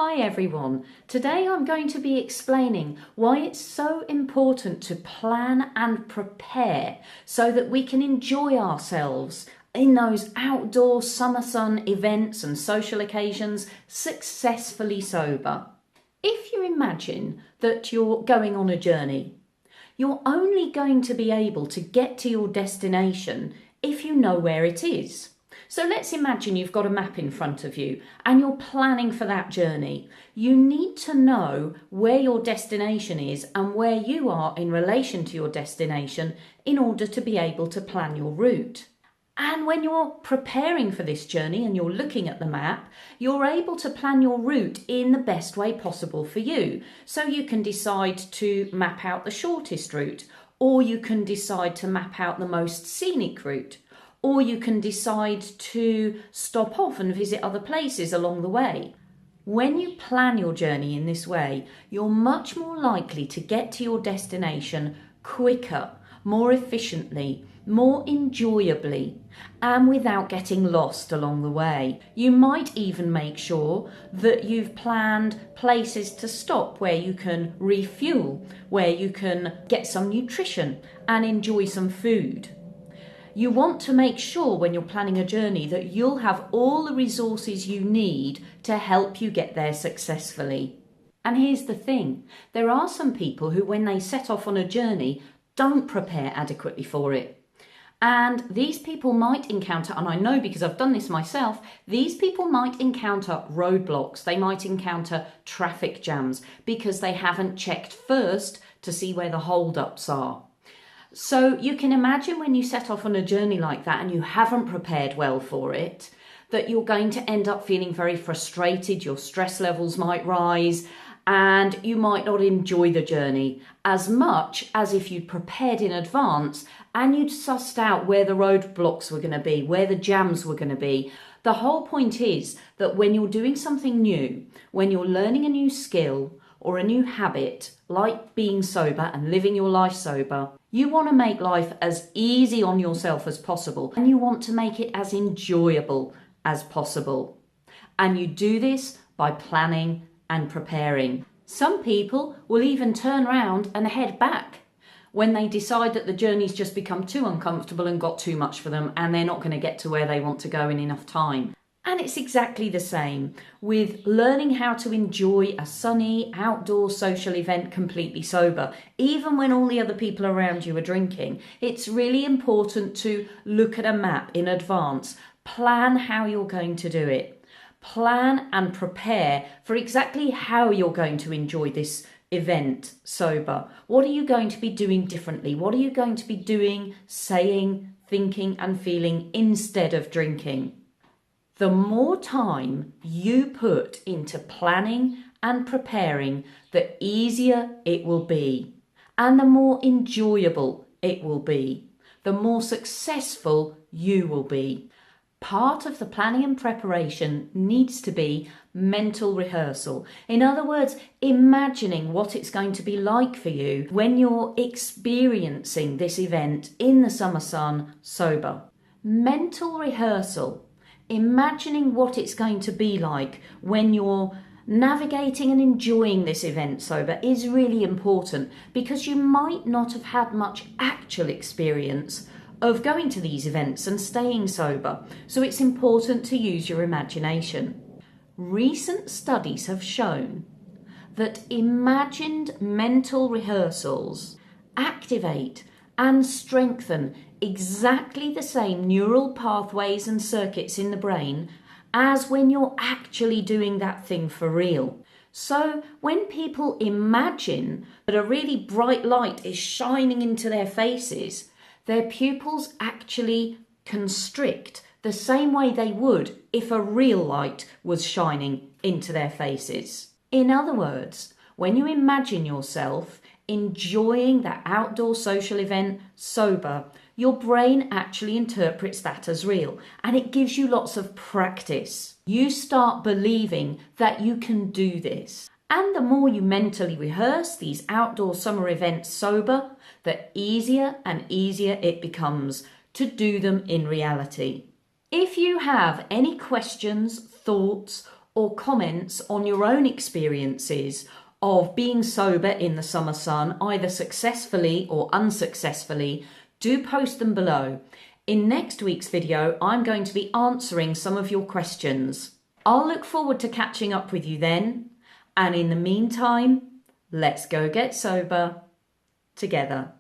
Hi everyone, today I'm going to be explaining why it's so important to plan and prepare so that we can enjoy ourselves in those outdoor summer sun events and social occasions successfully sober. If you imagine that you're going on a journey, you're only going to be able to get to your destination if you know where it is. So let's imagine you've got a map in front of you and you're planning for that journey. You need to know where your destination is and where you are in relation to your destination in order to be able to plan your route. And when you're preparing for this journey and you're looking at the map, you're able to plan your route in the best way possible for you. So you can decide to map out the shortest route, or you can decide to map out the most scenic route. Or you can decide to stop off and visit other places along the way. When you plan your journey in this way, you're much more likely to get to your destination quicker, more efficiently, more enjoyably, and without getting lost along the way. You might even make sure that you've planned places to stop where you can refuel, where you can get some nutrition and enjoy some food. You want to make sure when you're planning a journey that you'll have all the resources you need to help you get there successfully. And here's the thing, there are some people who when they set off on a journey don't prepare adequately for it. And these people might encounter, and I know because I've done this myself, these people might encounter roadblocks, they might encounter traffic jams because they haven't checked first to see where the hold-ups are. So you can imagine when you set off on a journey like that and you haven't prepared well for it, that you're going to end up feeling very frustrated, your stress levels might rise, and you might not enjoy the journey as much as if you'd prepared in advance and you'd sussed out where the roadblocks were going to be, where the jams were going to be. The whole point is that when you're doing something new, when you're learning a new skill or a new habit, like being sober and living your life sober, you want to make life as easy on yourself as possible and you want to make it as enjoyable as possible. And you do this by planning and preparing. Some people will even turn around and head back when they decide that the journey's just become too uncomfortable and got too much for them and they're not going to get to where they want to go in enough time. And it's exactly the same with learning how to enjoy a sunny outdoor social event completely sober. Even when all the other people around you are drinking, it's really important to look at a map in advance, plan how you're going to do it, plan and prepare for exactly how you're going to enjoy this event sober. What are you going to be doing differently? What are you going to be doing, saying, thinking and feeling instead of drinking? The more time you put into planning and preparing, the easier it will be and the more enjoyable it will be, the more successful you will be. Part of the planning and preparation needs to be mental rehearsal. In other words, imagining what it's going to be like for you when you're experiencing this event in the summer sun sober. Mental rehearsal. Imagining what it's going to be like when you're navigating and enjoying this event sober is really important because you might not have had much actual experience of going to these events and staying sober. So it's important to use your imagination. Recent studies have shown that imagined mental rehearsals activate and strengthen exactly the same neural pathways and circuits in the brain as when you're actually doing that thing for real. So when people imagine that a really bright light is shining into their faces, their pupils actually constrict the same way they would if a real light was shining into their faces. In other words, when you imagine yourself enjoying that outdoor social event sober, your brain actually interprets that as real and it gives you lots of practice. You start believing that you can do this. And the more you mentally rehearse these outdoor summer events sober, the easier and easier it becomes to do them in reality. If you have any questions, thoughts, or comments on your own experiences of being sober in the summer sun, either successfully or unsuccessfully, do post them below. In next week's video, I'm going to be answering some of your questions. I'll look forward to catching up with you then. And in the meantime, let's go get sober together.